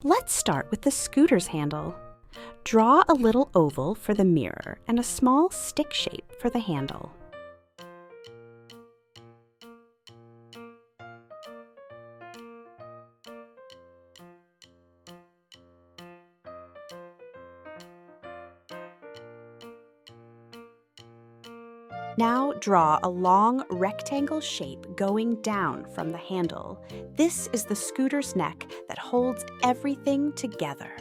Let's start with the scooter's handle. Draw a little oval for the mirror and a small stick shape for the handle. Now draw a long rectangle shape going down from the handle. This is the scooter's neck that holds everything together.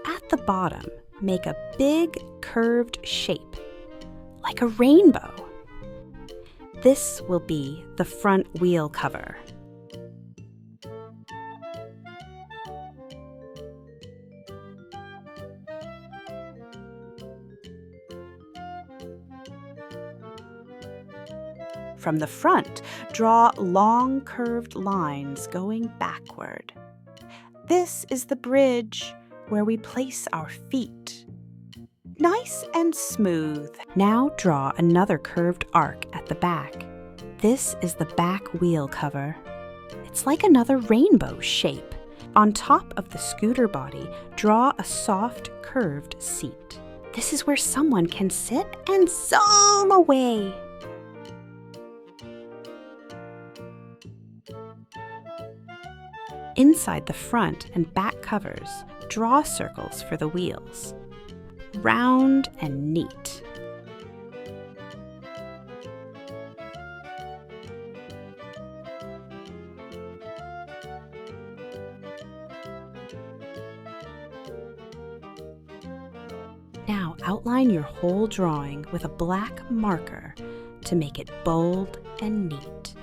At the bottom, make a big curved shape, like a rainbow. This will be the front wheel cover. From the front, draw long curved lines going backward. This is the bridge where we place our feet. Nice and smooth. Now draw another curved arc at the back. This is the back wheel cover. It's like another rainbow shape. On top of the scooter body, draw a soft curved seat. This is where someone can sit and zoom away. Inside the front and back covers, draw circles for the wheels. Round and neat. Now outline your whole drawing with a black marker to make it bold and neat.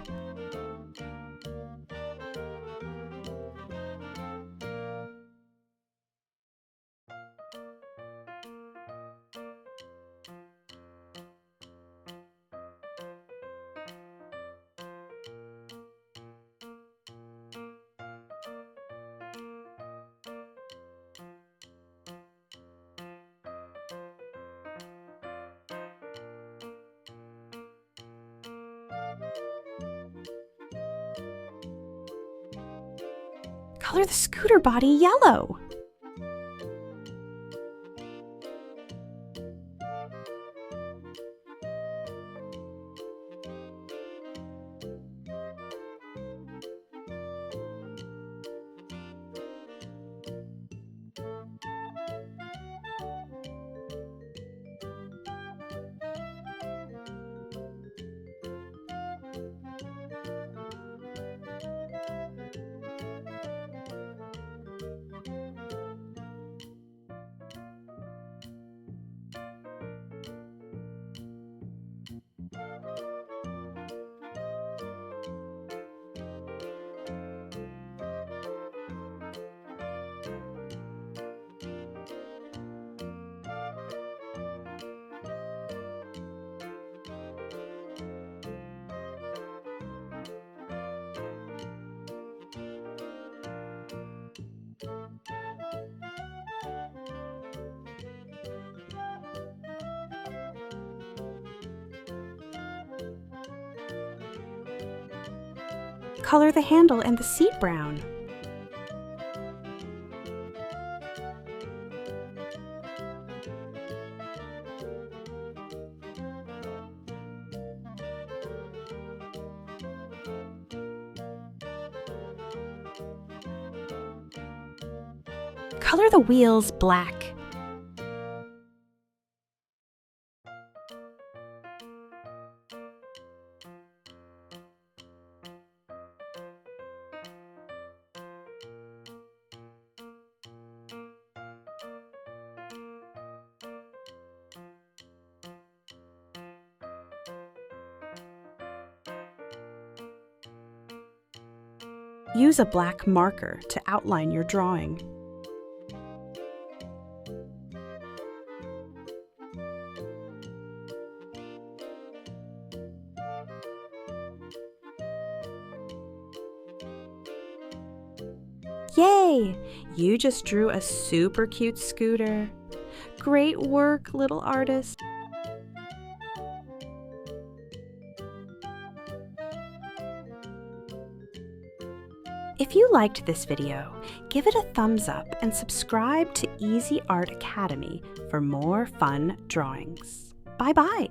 Color the scooter body yellow. Color the handle and the seat brown. Color the wheels black. Use a black marker to outline your drawing. Yay! You just drew a super cute scooter. Great work, little artist. If you liked this video, give it a thumbs up and subscribe to EasyArt Academy for more fun drawings. Bye-bye!